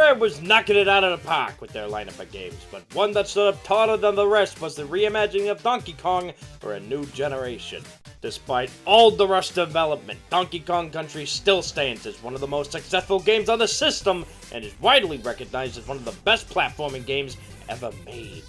Rare was knocking it out of the park with their lineup of games, but one that stood up taller than the rest was the reimagining of Donkey Kong for a new generation. Despite all the rush development, Donkey Kong Country still stands as one of the most successful games on the system and is widely recognized as one of the best platforming games ever made.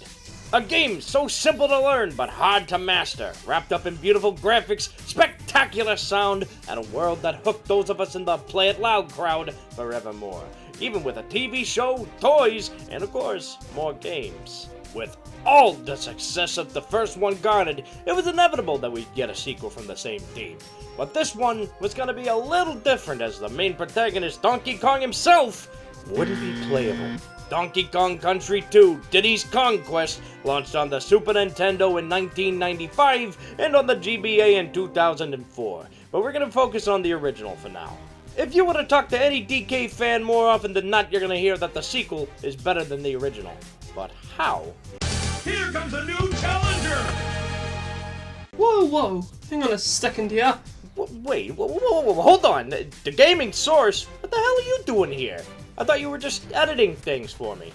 A game so simple to learn but hard to master, wrapped up in beautiful graphics, spectacular sound, and a world that hooked those of us in the play it loud crowd forevermore. Even with a TV show, toys, and of course, more games. With all the success that the first one garnered, it was inevitable that we'd get a sequel from the same team. But this one was going to be a little different, as the main protagonist, Donkey Kong himself, wouldn't be playable. Donkey Kong Country 2, Diddy's Conquest, launched on the Super Nintendo in 1995 and on the GBA in 2004, but we're going to focus on the original for now. If you were to talk to any DK fan more often than not, you're going to hear that the sequel is better than the original. But how? Here comes a new challenger! Whoa, hang on a second here. Wait, hold on. The gaming source? What the hell are you doing here? I thought you were just editing things for me.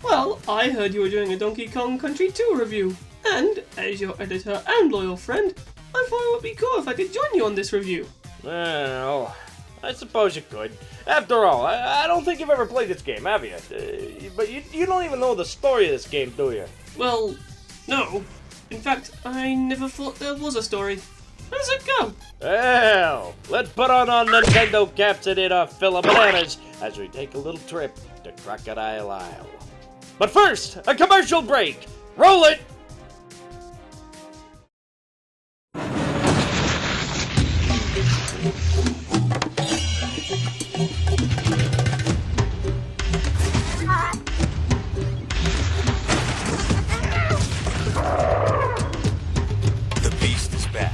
Well, I heard you were doing a Donkey Kong Country 2 review, and as your editor and loyal friend, I thought it would be cool if I could join you on this review. Well, I suppose you could. After all, I don't think you've ever played this game, have you? But you don't even know the story of this game, do you? Well, no. In fact, I never thought there was a story. How does it go? Well, let's put on our Nintendo caps and eat our fill of bananas as we take a little trip to Crocodile Isle. But first, a commercial break! Roll it! The beast is back.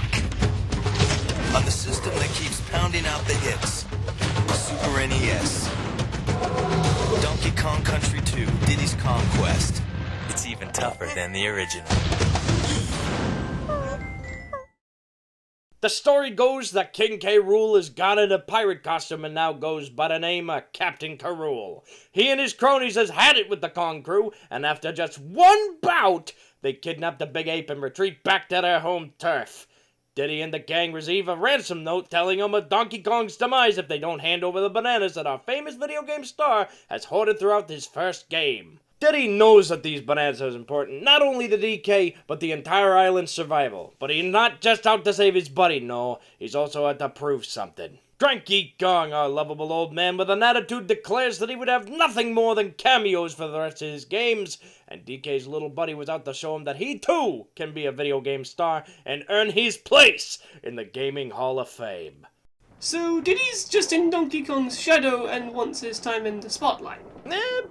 On the system that keeps pounding out the hits. Super NES. Donkey Kong Country 2, Diddy's Conquest. It's even tougher than the original. The story goes that King K. Rool has got in a pirate costume and now goes by the name of Captain K. Rool. He and his cronies has had it with the Kong crew, and after just one bout, they kidnap the big ape and retreat back to their home turf. Diddy and the gang receive a ransom note telling them of Donkey Kong's demise if they don't hand over the bananas that our famous video game star has hoarded throughout his first game. Diddy knows that these bananas are important, not only to DK, but the entire island's survival. But he's not just out to save his buddy, no, he's also out to prove something. Cranky Kong, our lovable old man with an attitude, declares that he would have nothing more than cameos for the rest of his games, and DK's little buddy was out to show him that he too can be a video game star and earn his place in the Gaming Hall of Fame. So Diddy's just in Donkey Kong's shadow and wants his time in the spotlight.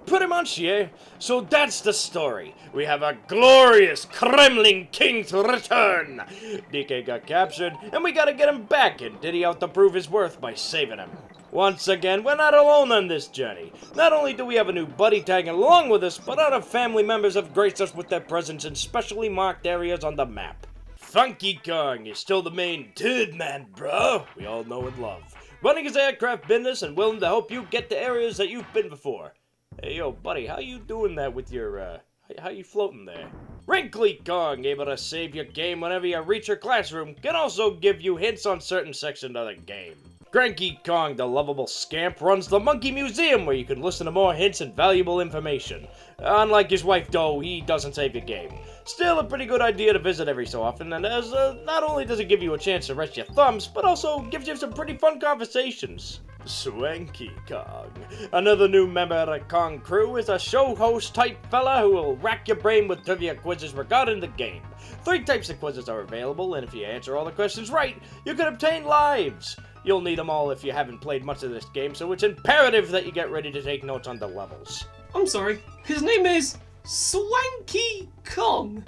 Pretty much, yeah. So that's the story. We have a glorious Kremlin king to return. DK got captured, and we gotta get him back, and Diddy out to prove his worth by saving him. Once again, we're not alone on this journey. Not only do we have a new buddy tagging along with us, but other family members have graced us with their presence in specially marked areas on the map. Funky Kong is still the main dude man, bro, we all know and love. Running his aircraft business and willing to help you get to areas that you've been before. Hey, yo, buddy, how you doing that with your, how you floating there? Wrinkly Kong, able to save your game whenever you reach your classroom, can also give you hints on certain sections of the game. Cranky Kong, the lovable scamp, runs the Monkey Museum where you can listen to more hints and valuable information. Unlike his wife, though, he doesn't save your game. Still a pretty good idea to visit every so often, and as not only does it give you a chance to rest your thumbs, but also gives you some pretty fun conversations. Swanky Kong. Another new member of the Kong crew is a show host type fella who will rack your brain with trivia quizzes regarding the game. 3 types of quizzes are available, and if you answer all the questions right, you can obtain lives. You'll need them all if you haven't played much of this game, so it's imperative that you get ready to take notes on the levels. I'm sorry, his name is Swanky Kong.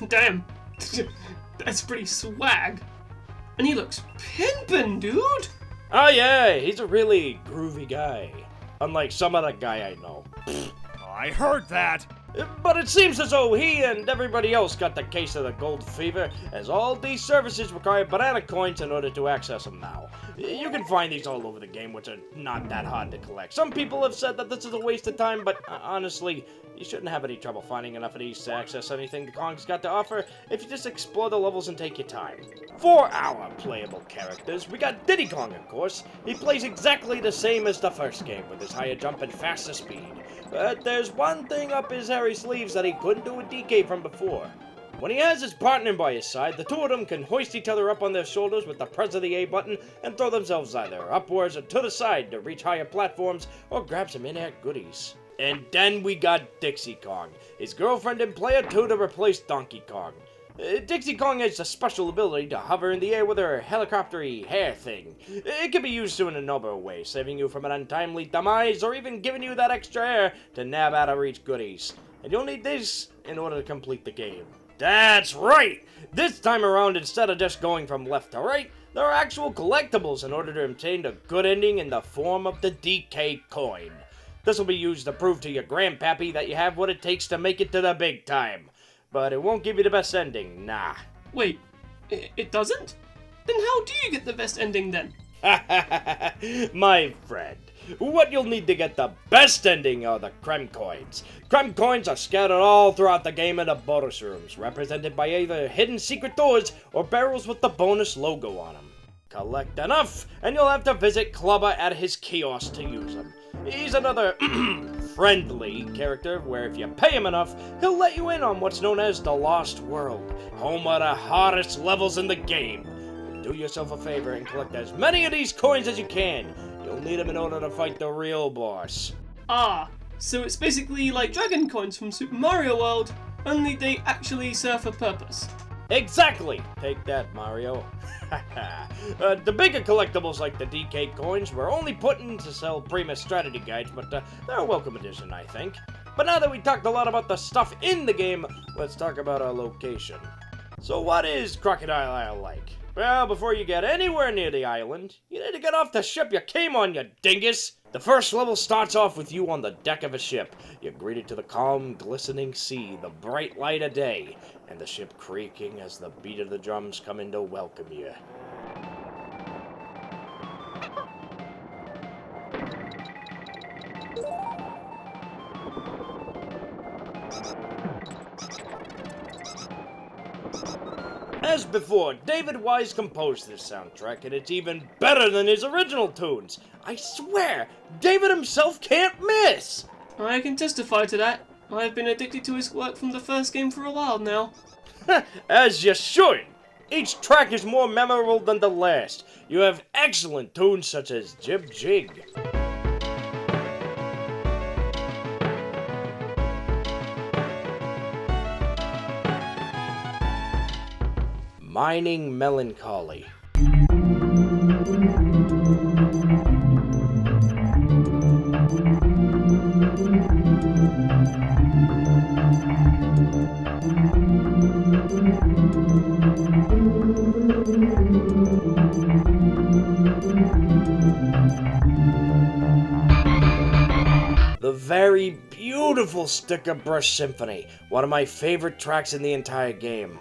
Damn, that's pretty swag. And he looks pimpin', dude. Oh yeah, he's a really groovy guy. Unlike some other guy I know. I heard that! But it seems as though he and everybody else got the case of the gold fever, as all these services require banana coins in order to access them now. You can find these all over the game, which are not that hard to collect. Some people have said that this is a waste of time, but honestly, you shouldn't have any trouble finding enough of these to access anything the Kong's got to offer if you just explore the levels and take your time. For our playable characters, we got Diddy Kong, of course. He plays exactly the same as the first game, with his higher jump and faster speed. But there's one thing up his hairy sleeves that he couldn't do with DK from before. When he has his partner by his side, the two of them can hoist each other up on their shoulders with the press of the A button and throw themselves either upwards or to the side to reach higher platforms or grab some in-air goodies. And then we got Dixie Kong, his girlfriend in Player 2 to replace Donkey Kong. Dixie Kong has a special ability to hover in the air with her helicopter-y hair thing. It can be used in a number of ways, saving you from an untimely demise or even giving you that extra air to nab out-of-reach goodies. And you'll need this in order to complete the game. That's right! This time around, instead of just going from left to right, there are actual collectibles in order to obtain a good ending in the form of the DK coin. This will be used to prove to your grandpappy that you have what it takes to make it to the big time. But it won't give you the best ending, nah. Wait, it doesn't? Then how do you get the best ending then? My friend, what you'll need to get the best ending are the Creme Coins. Creme Coins are scattered all throughout the game in the bonus rooms, represented by either hidden secret doors or barrels with the bonus logo on them. Collect enough, and you'll have to visit Clubber at his kiosk to use them. He's another friendly character where if you pay him enough, he'll let you in on what's known as the Lost World, home of the hardest levels in the game. Do yourself a favor and collect as many of these coins as you can. You'll need them in order to fight the real boss. Ah, so it's basically like Dragon Coins from Super Mario World, only they actually serve a purpose. Exactly! Take that, Mario. The bigger collectibles like the DK coins were only put in to sell Prima strategy guides, but they're a welcome addition, I think. But now that we talked a lot about the stuff in the game, let's talk about our location. So what is Crocodile Isle like? Well, before you get anywhere near the island, you need to get off the ship you came on, you dingus! The first level starts off with you on the deck of a ship. You're greeted to the calm, glistening sea, the bright light of day, and the ship creaking as the beat of the drums come in to welcome you. As before, David Wise composed this soundtrack, and it's even better than his original tunes. I swear, David himself can't miss! I can testify to that. I've been addicted to his work from the first game for a while now. As you should! Each track is more memorable than the last. You have excellent tunes such as Jib Jig. Mining Melancholy. The very beautiful Sticker Brush Symphony, one of my favorite tracks in the entire game.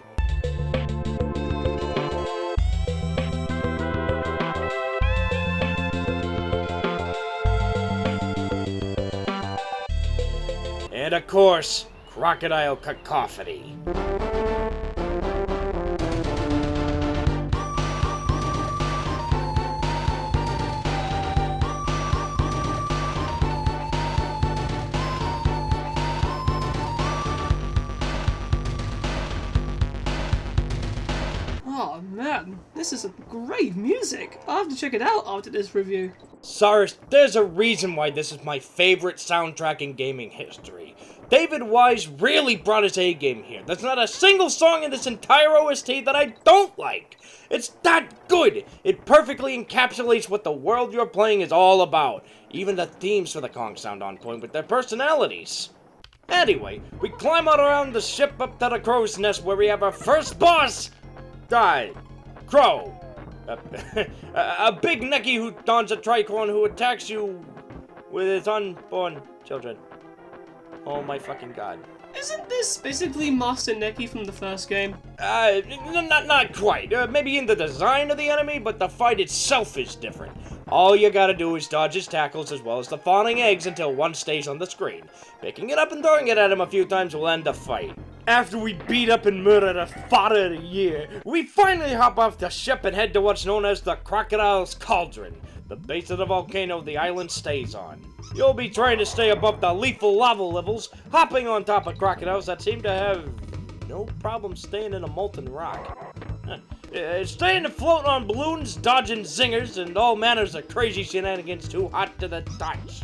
And of course, Crocodile Cacophony. Oh man, this is great music. I'll have to check it out after this review. Cyrus, there's a reason why this is my favorite soundtrack in gaming history. David Wise really brought his A-game here. There's not a single song in this entire OST that I don't like. It's that good. It perfectly encapsulates what the world you're playing is all about. Even the themes for the Kong sound on point with their personalities. Anyway, we climb out around the ship up to the crow's nest where we have our first boss. Crow. A big necky who dons a tricorn who attacks you with his unborn children. Oh my fucking god. Isn't this basically Master Neki from the first game? Not quite. Maybe in the design of the enemy, but the fight itself is different. All you gotta do is dodge his tackles as well as the falling eggs until one stays on the screen. Picking it up and throwing it at him a few times will end the fight. After we beat up and murder the father of the year, we finally hop off the ship and head to what's known as the Crocodile's Cauldron, the base of the volcano the island stays on. You'll be trying to stay above the lethal lava levels, hopping on top of crocodiles that seem to have no problem staying in a molten rock. Staying afloat on balloons, dodging zingers, and all manners of crazy shenanigans too hot to the touch.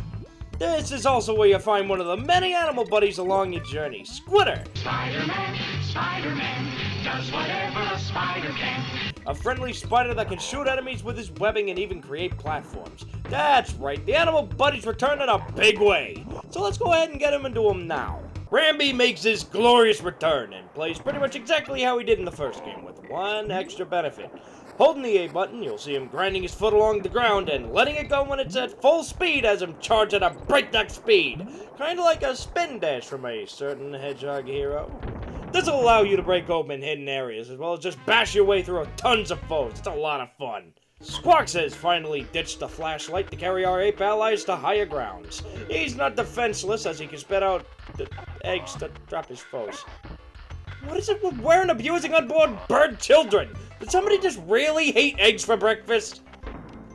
This is also where you find one of the many animal buddies along your journey, Squitter. Spider-Man does whatever a spider can. A friendly spider that can shoot enemies with his webbing and even create platforms. That's right, the animal buddies return in a big way. So let's go ahead and get him into them now. Rambi makes his glorious return and plays pretty much exactly how he did in the first game, with one extra benefit. Holding the A button, you'll see him grinding his foot along the ground and letting it go when it's at full speed as him charge at a breakneck speed. Kinda like a spin dash from a certain hedgehog hero. This will allow you to break open hidden areas as well as just bash your way through tons of foes. It's a lot of fun. Squawks has finally ditched the flashlight to carry our ape allies to higher grounds. He's not defenseless as he can spit out the eggs to drop his foes. What is it with wearing abusing unborn bird children? Did somebody just really hate eggs for breakfast?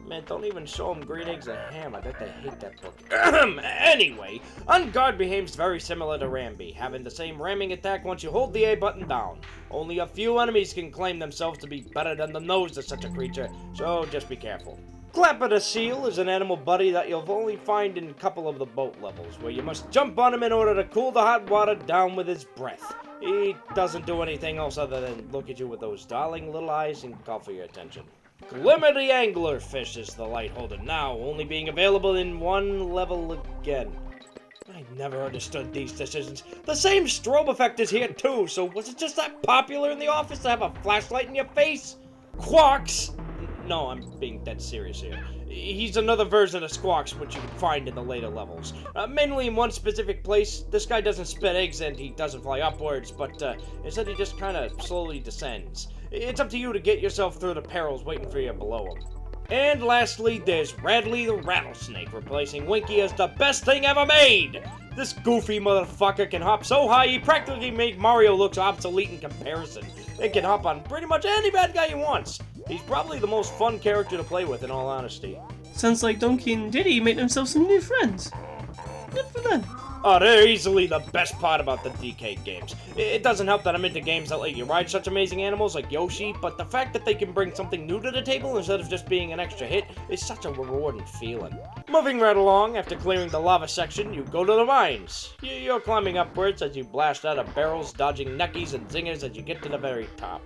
Man, don't even show them green eggs and ham. I bet they hate that book. Anyway, Unguard behaves very similar to Rambi, having the same ramming attack once you hold the A button down. Only a few enemies can claim themselves to be better than the nose of such a creature, so just be careful. Clapper the Seal is an animal buddy that you'll only find in a couple of the boat levels, where you must jump on him in order to cool the hot water down with his breath. He doesn't do anything else other than look at you with those darling little eyes and call for your attention. Glimmer the Anglerfish is the light holder now, only being available in one level again. I never understood these decisions. The same strobe effect is here too, so was it just that popular in the office to have a flashlight in your face? Quarks! No, I'm being dead serious here. He's another version of Squawks, which you can find in the later levels. Mainly in one specific place. This guy doesn't spit eggs and he doesn't fly upwards, but instead he just kind of slowly descends. It's up to you to get yourself through the perils waiting for you below him. And lastly, there's Radley the Rattlesnake, replacing Winky as the best thing ever made! This goofy motherfucker can hop so high he practically made Mario look obsolete in comparison. It can hop on pretty much any bad guy he wants. He's probably the most fun character to play with, in all honesty. Sounds like Donkey and Diddy made themselves some new friends. Good for them. Oh, they're easily the best part about the DK games. It doesn't help that I'm into games that let you ride such amazing animals like Yoshi, but the fact that they can bring something new to the table instead of just being an extra hit is such a rewarding feeling. Moving right along, after clearing the lava section, you go to the mines. You're climbing upwards as you blast out of barrels, dodging neckies and zingers as you get to the very top.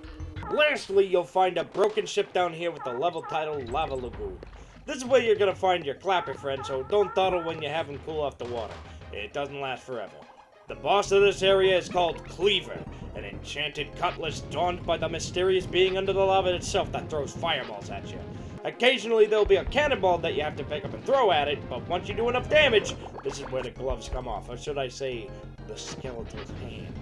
Lastly, you'll find a broken ship down here with the level title Lava Lagoon. This is where you're gonna find your clapper friend, so don't dawdle when you have him cool off the water. It doesn't last forever. The boss of this area is called Cleaver, an enchanted cutlass dawned by the mysterious being under the lava itself that throws fireballs at you. Occasionally there'll be a cannonball that you have to pick up and throw at it, but once you do enough damage, this is where the gloves come off, or should I say, the skeleton's hand.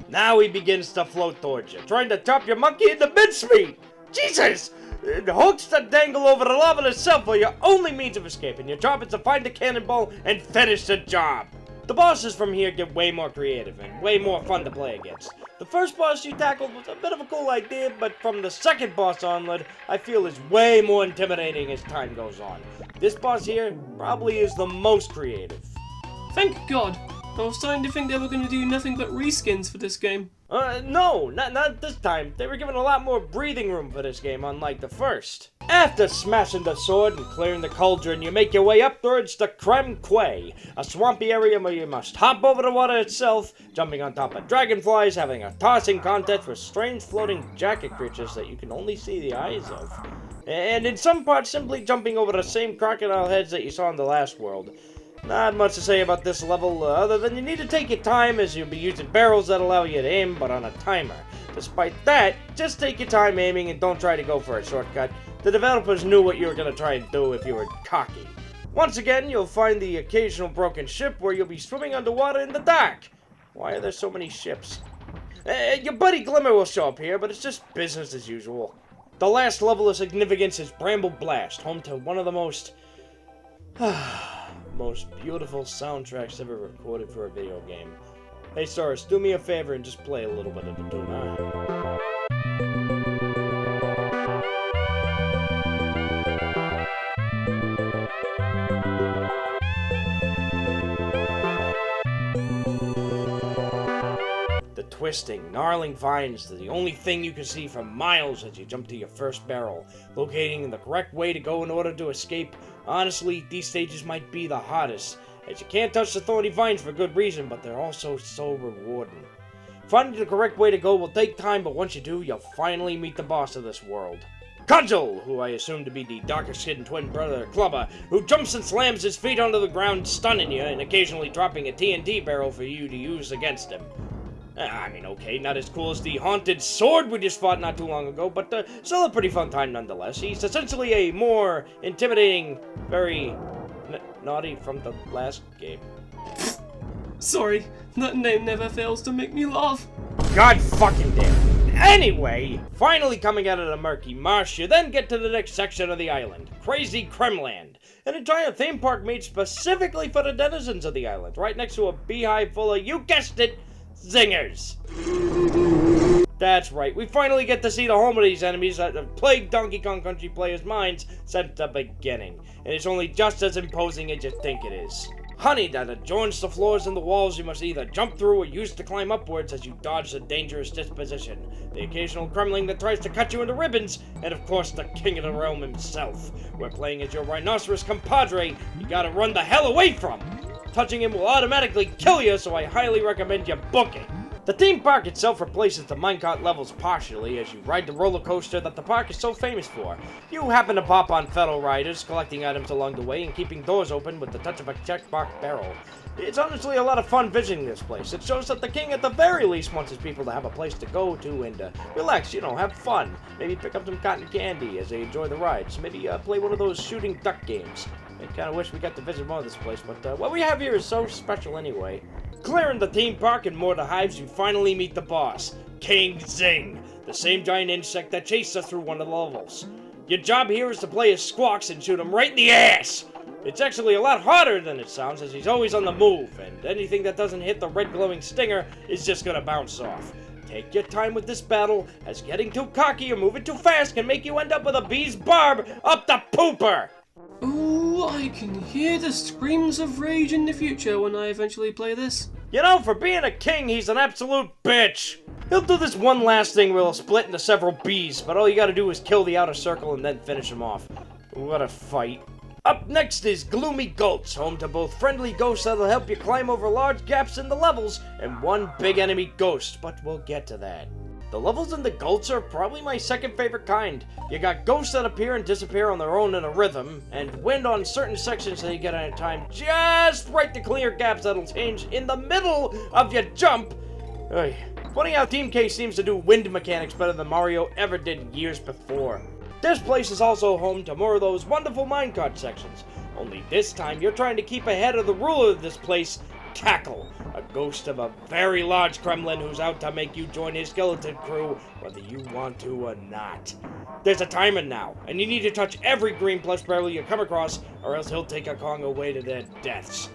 Now he begins to float towards you, trying to chop your monkey into mincemeat! Jesus! The hooks that dangle over the lava itself are your only means of escape, and your job is to find the cannonball and finish the job. The bosses from here get way more creative and way more fun to play against. The first boss you tackled was a bit of a cool idea, but from the second boss onward, I feel is way more intimidating as time goes on. This boss here probably is the most creative. Thank God. I was starting to think they were going to do nothing but reskins for this game. No, not this time. They were given a lot more breathing room for this game, unlike the first. After smashing the sword and clearing the cauldron, you make your way up towards the Creme Quay, a swampy area where you must hop over the water itself, jumping on top of dragonflies, having a tossing contest with strange floating jacket creatures that you can only see the eyes of. And in some parts, simply jumping over the same crocodile heads that you saw in the last world. Not much to say about this level, other than you need to take your time as you'll be using barrels that allow you to aim, but on a timer. Despite that, just take your time aiming and don't try to go for a shortcut. The developers knew what you were going to try and do if you were cocky. Once again, you'll find the occasional broken ship where you'll be swimming underwater in the dark. Why are there so many ships? Your buddy Glimmer will show up here, but it's just business as usual. The last level of significance is Bramble Blast, home to one of the most beautiful soundtracks ever recorded for a video game. Hey Soros, do me a favor and just play a little bit of the tune, huh? The twisting, gnarling vines are the only thing you can see for miles as you jump to your first barrel. Locating the correct way to go in order to escape. Honestly, these stages might be the hardest, as you can't touch the thorny vines for good reason, but they're also so rewarding. Finding the correct way to go will take time, but once you do, you'll finally meet the boss of this world. Cudgel, who I assume to be the darkest hidden twin brother of Clubber, who jumps and slams his feet onto the ground, stunning you, and occasionally dropping a TNT barrel for you to use against him. I mean, okay, not as cool as the haunted sword we just fought not too long ago, but still a pretty fun time nonetheless. He's essentially a more intimidating, very naughty from the last game. Sorry, that name never fails to make me laugh. God fucking damn. Anyway, finally coming out of the murky marsh, you then get to the next section of the island, Crazy Kremland, an entire theme park made specifically for the denizens of the island, right next to a beehive full of, you guessed it, zingers. That's right, we finally get to see the home of these enemies that have plagued Donkey Kong Country players' minds since the beginning, and it's only just as imposing as you think it is. Honey that adorns the floors and the walls you must either jump through or use to climb upwards as you dodge the dangerous disposition, the occasional Kremling that tries to cut you into ribbons, and of course the king of the realm himself. We're playing as your rhinoceros compadre you gotta run the hell away from. Touching him will automatically kill you, so I highly recommend you book it. The theme park itself replaces the minecart levels partially as you ride the roller coaster that the park is so famous for. You happen to pop on fellow riders, collecting items along the way and keeping doors open with the touch of a checkbox barrel. It's honestly a lot of fun visiting this place. It shows that the king at the very least wants his people to have a place to go to and relax, have fun. Maybe pick up some cotton candy as they enjoy the rides. Maybe play one of those shooting duck games. I kinda wish we got to visit more of this place, but what we have here is so special anyway. Clearing the theme park and more to hives, you finally meet the boss, King Zing, the same giant insect that chased us through one of the levels. Your job here is to play his squawks and shoot him right in the ass! It's actually a lot harder than it sounds, as he's always on the move, and anything that doesn't hit the red glowing stinger is just gonna bounce off. Take your time with this battle, as getting too cocky or moving too fast can make you end up with a bee's barb up the pooper! Ooh, I can hear the screams of rage in the future when I eventually play this. For being a king, he's an absolute bitch! He'll do this one last thing where he'll split into several bees, but all you gotta do is kill the outer circle and then finish him off. What a fight. Up next is Gloomy Gulch, home to both friendly ghosts that'll help you climb over large gaps in the levels, and one big enemy ghost, but we'll get to that. The levels in the Gulch are probably my second favorite kind. You got ghosts that appear and disappear on their own in a rhythm, and wind on certain sections so you get on time just right to clear gaps that'll change in the middle of your jump. Oy. Funny how Team K seems to do wind mechanics better than Mario ever did years before. This place is also home to more of those wonderful minecart sections, only this time you're trying to keep ahead of the ruler of this place, Cackle, a ghost of a very large Kremlin who's out to make you join his skeleton crew, whether you want to or not. There's a timer now, and you need to touch every green plush barrel you come across, or else he'll take a Kong away to their deaths.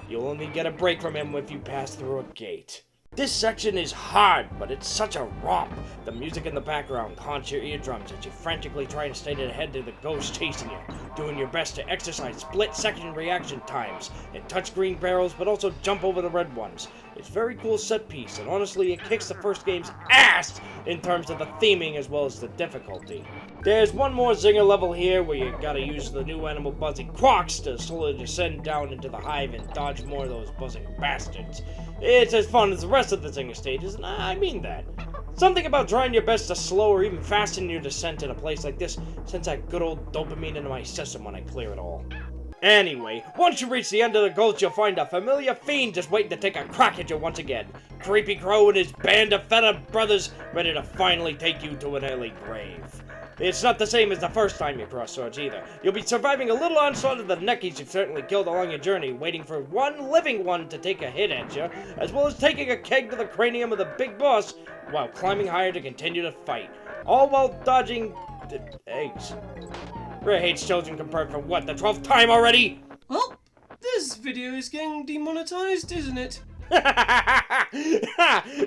You'll only get a break from him if you pass through a gate. This section is hard, but it's such a romp. The music in the background haunts your eardrums as you frantically try to stay ahead of the ghost chasing you, doing your best to exercise split-second reaction times, and touch green barrels but also jump over the red ones. It's a very cool set piece, and honestly it kicks the first game's ass in terms of the theming as well as the difficulty. There's one more zinger level here where you gotta use the new animal buzzing quacks to slowly descend down into the hive and dodge more of those buzzing bastards. It's as fun as the rest of the zinger stages, and I mean that. Something about trying your best to slow or even fasten your descent in a place like this sends that good old dopamine into my system when I clear it all. Anyway, once you reach the end of the gulch, you'll find a familiar fiend just waiting to take a crack at you once again. Creepy Crow and his band of feathered brothers ready to finally take you to an early grave. It's not the same as the first time you cross swords either. You'll be surviving a little onslaught of the neckies you've certainly killed along your journey, waiting for one living one to take a hit at you, as well as taking a keg to the cranium of the big boss, while climbing higher to continue to fight. All while dodging... eggs. Rare hates children compared for what, the 12th time already? Well, this video is getting demonetized, isn't it?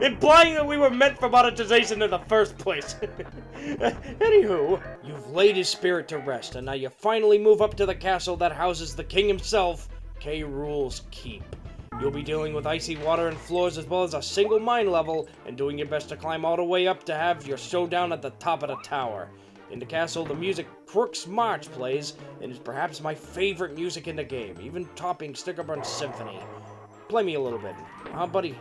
Implying that we were meant for monetization in the first place. Anywho, you've laid his spirit to rest, and now you finally move up to the castle that houses the king himself, K. Rool's Keep. You'll be dealing with icy water and floors as well as a single mine level, and doing your best to climb all the way up to have your showdown at the top of the tower. In the castle, the music Crook's March plays, and is perhaps my favorite music in the game, even topping Stickerburn's Symphony. Play me a little bit, huh, buddy?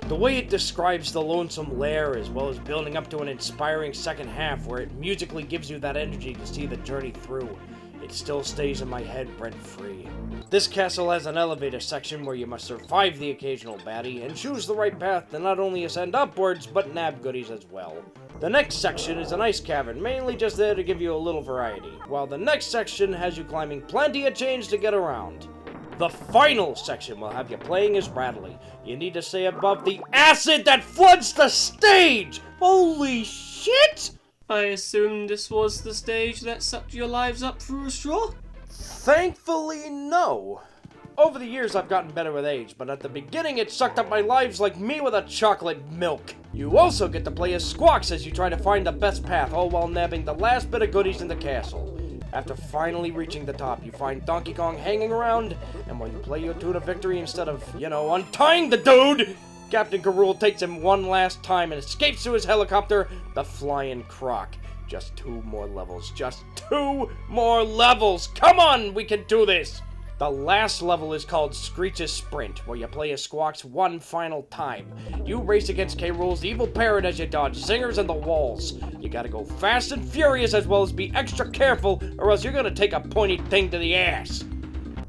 The way it describes the lonesome lair, as well as building up to an inspiring second half where it musically gives you that energy to see the journey through. It still stays in my head rent-free. This castle has an elevator section where you must survive the occasional baddie and choose the right path to not only ascend upwards, but nab goodies as well. The next section is an ice cavern, mainly just there to give you a little variety, while the next section has you climbing plenty of chains to get around. The final section will have you playing as Radley. You need to stay above the acid that floods the stage! Holy shit! I assume this was the stage that sucked your lives up through a straw? Thankfully, no. Over the years, I've gotten better with age, but at the beginning, it sucked up my lives like me with a chocolate milk. You also get to play as Squawks as you try to find the best path, all while nabbing the last bit of goodies in the castle. After finally reaching the top, you find Donkey Kong hanging around, and while you play your tune of victory instead of, untying the dude, Captain K. Rool takes him one last time and escapes to his helicopter, the Flying Croc. Just 2 more levels. Just 2 more levels! Come on, we can do this! The last level is called Screech's Sprint, where you play as Squawks one final time. You race against K. Rool's evil parrot as you dodge zingers and the walls. You gotta go fast and furious as well as be extra careful, or else you're gonna take a pointy thing to the ass.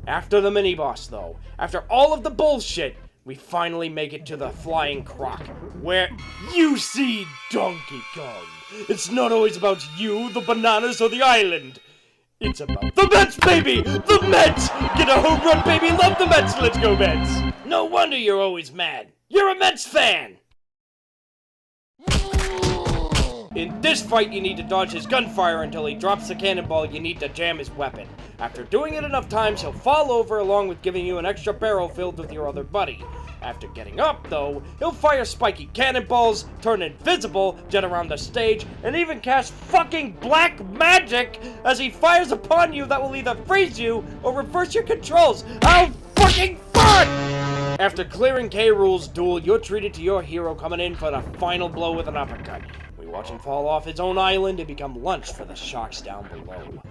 After the mini-boss, though, after all of the bullshit, we finally make it to the Flying Croc, where you see Donkey Kong. It's not always about you, the bananas, or the island. It's about the Mets, baby! The Mets! Get a home run, baby! Love the Mets! Let's go, Mets! No wonder you're always mad. You're a Mets fan! In this fight, you need to dodge his gunfire until he drops the cannonball you need to jam his weapon. After doing it enough times, he'll fall over along with giving you an extra barrel filled with your other buddy. After getting up, though, he'll fire spiky cannonballs, turn invisible, jet around the stage, and even cast fucking black magic as he fires upon you that will either freeze you or reverse your controls. How fucking fun! After clearing K. Rool's duel, you're treated to your hero coming in for the final blow with an uppercut. We watch him fall off his own island and become lunch for the sharks down below.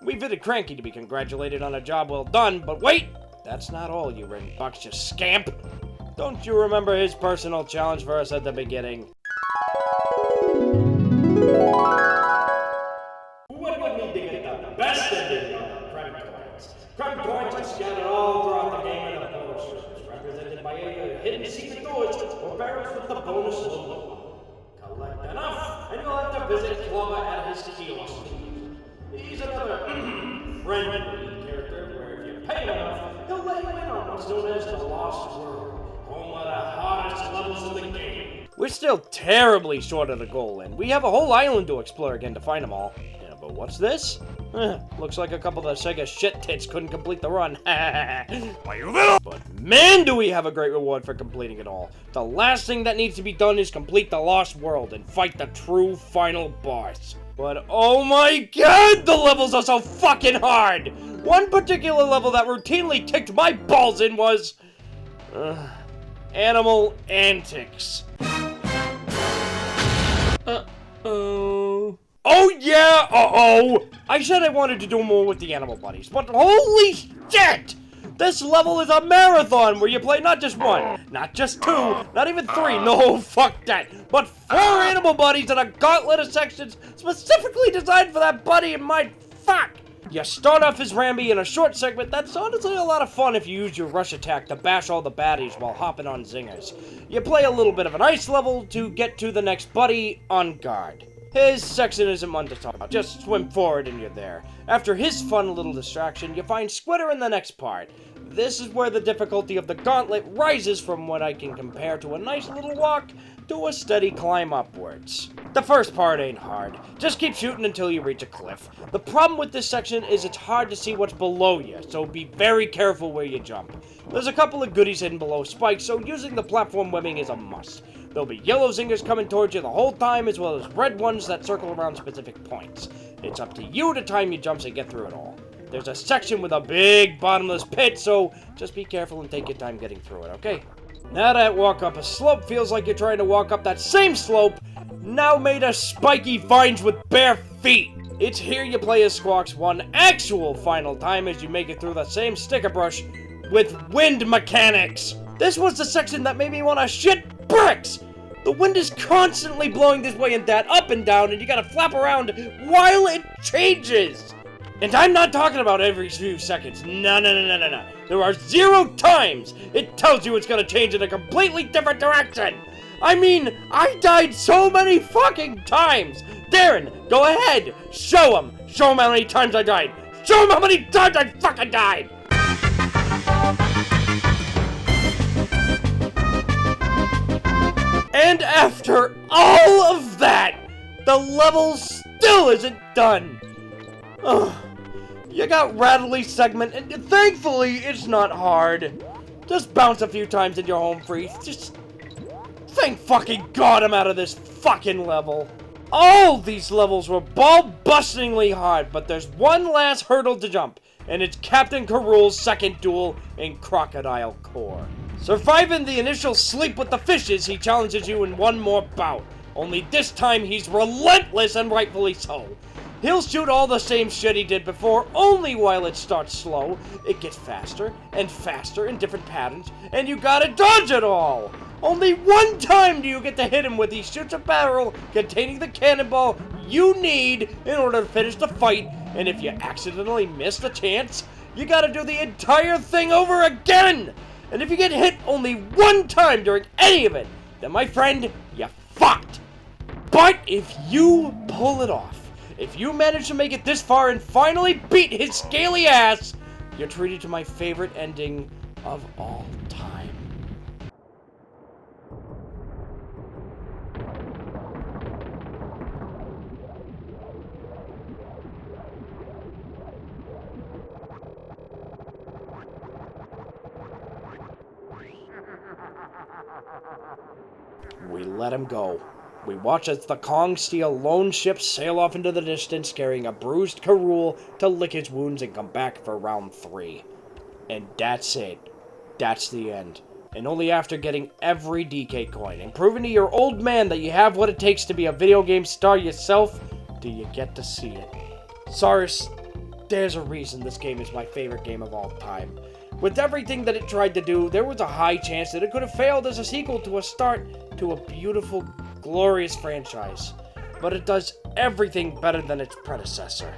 We visit Cranky to be congratulated on a job well done, but wait! That's not all, you ring bucks, you scamp! Don't you remember his personal challenge for us at the beginning? What would need to get the best ending on the credit coins? Credit coins are scattered all throughout the game in the bonus rooms, represented by either hidden secret doors or barrels with the bonus logo. Collect enough, and you'll have to visit Clover at his kiosk. He's another friendly character where if you pay him enough, he'll let you in on what's known as the Lost World, home of the hardest levels in the game. We're still terribly short of the goal, and we have a whole island to explore again to find them all. Yeah, but what's this? Looks like a couple of the Sega shit tits couldn't complete the run. But man, do we have a great reward for completing it all. The last thing that needs to be done is complete the Lost World and fight the true final boss. But oh my god, the levels are so fucking hard! One particular level that routinely kicked my balls in was... Animal Antics. Uh-oh. Oh yeah, uh-oh! I said I wanted to do more with the animal buddies, but holy shit! This level is a marathon where you play not just one, not just two, not even three, no, fuck that, but 4 animal buddies in a gauntlet of sections specifically designed for that buddy in mind. Fuck! You start off as Rambi in a short segment that's honestly a lot of fun if you use your rush attack to bash all the baddies while hopping on zingers. You play a little bit of an ice level to get to the next buddy on guard. His section isn't one to talk about, just swim forward and you're there. After his fun little distraction, you find Squitter in the next part. This is where the difficulty of the gauntlet rises from what I can compare to a nice little walk to a steady climb upwards. The first part ain't hard, just keep shooting until you reach a cliff. The problem with this section is it's hard to see what's below you, so be very careful where you jump. There's a couple of goodies hidden below spikes, so using the platform webbing is a must. There'll be yellow zingers coming towards you the whole time, as well as red ones that circle around specific points. It's up to you to time your jumps and get through it all. There's a section with a big bottomless pit, so just be careful and take your time getting through it, okay? Now that walk up a slope feels like you're trying to walk up that same slope, now made of spiky vines with bare feet. It's here you play as Squawks one actual final time as you make it through the same sticker brush with wind mechanics. This was the section that made me want to shit bricks. The wind is constantly blowing this way and that, up and down, and you gotta flap around while it changes. And I'm not talking about every few seconds. No. There are 0 times it tells you it's gonna change in a completely different direction. I mean, I died so many fucking times. Darren, go ahead. Show him how many times I died. Show him how many times I fucking died. And after all of that, the level still isn't done. Ugh. You got Rattly segment, and thankfully it's not hard. Just bounce a few times and you're home free. Just thank fucking God I'm out of this fucking level. All these levels were ball-bustingly hard, but there's one last hurdle to jump, and it's Captain Karul's second duel in Crocodile Core. Surviving the initial sleep with the fishes, he challenges you in one more bout. Only this time he's relentless, and rightfully so. He'll shoot all the same shit he did before, only while it starts slow. It gets faster and faster in different patterns, and you gotta dodge it all! Only one time do you get to hit him with he shoots a barrel containing the cannonball you need in order to finish the fight, and if you accidentally miss the chance, you gotta do the entire thing over again! And if you get hit only one time during any of it, then my friend, you fucked! But if you pull it off, if you manage to make it this far and finally beat his scaly ass, you're treated to my favorite ending of all time. We let him go. We watch as the Kong Steel lone ship sail off into the distance, carrying a bruised Karul to lick his wounds and come back for round 3. And that's it. That's the end. And only after getting every DK coin and proving to your old man that you have what it takes to be a video game star yourself, do you get to see it. Cyrus, there's a reason this game is my favorite game of all time. With everything that it tried to do, there was a high chance that it could have failed as a sequel to a start to a beautiful, glorious franchise. But it does everything better than its predecessor.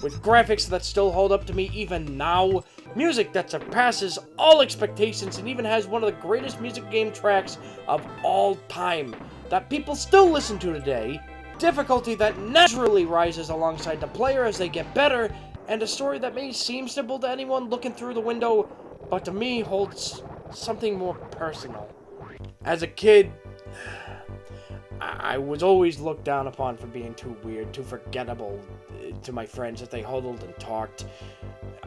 With graphics that still hold up to me even now, music that surpasses all expectations and even has one of the greatest music game tracks of all time that people still listen to today, difficulty that naturally rises alongside the player as they get better, and a story that may seem simple to anyone looking through the window, but to me holds something more personal. As a kid, I was always looked down upon for being too weird, too forgettable to my friends as they huddled and talked.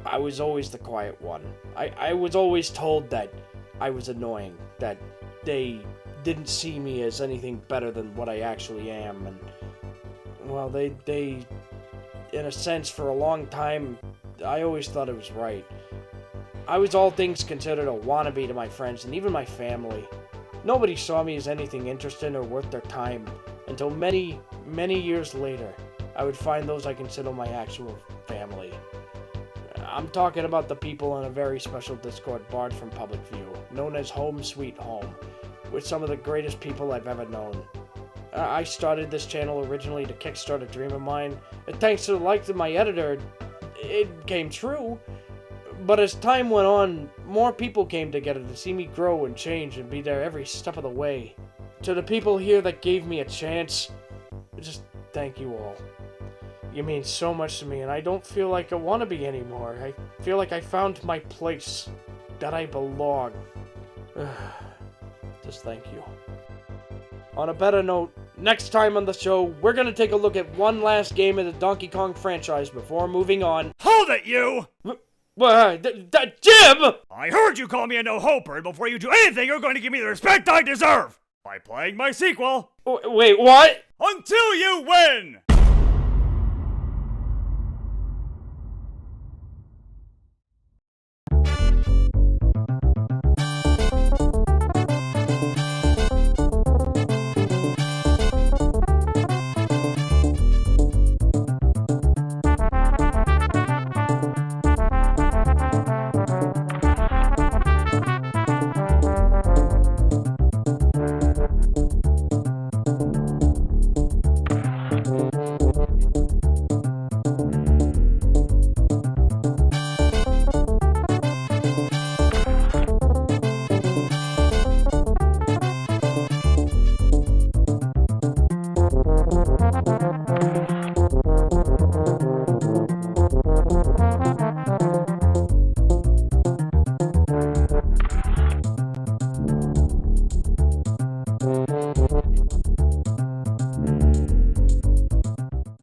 I was always the quiet one. I was always told that I was annoying, that they didn't see me as anything better than what I actually am, and, well, they in a sense, for a long time, I always thought it was right. I was all things considered a wannabe to my friends and even my family. Nobody saw me as anything interesting or worth their time, until many, many years later, I would find those I consider my actual family. I'm talking about the people in a very special Discord barred from public view, known as Home Sweet Home, with some of the greatest people I've ever known. I started this channel originally to kickstart a dream of mine, and thanks to the likes of my editor, it came true. But as time went on, more people came together to see me grow and change and be there every step of the way. To the people here that gave me a chance, just thank you all. You mean so much to me, and I don't feel like I want to be anymore. I feel like I found my place, that I belong. Just thank you. On a better note, next time on the show, we're gonna take a look at one last game of the Donkey Kong franchise before moving on. Hold it, you! Jim! I heard you call me a no-hoper, and before you do anything, you're going to give me the respect I deserve! By playing my sequel, Wait, what? Until You Win!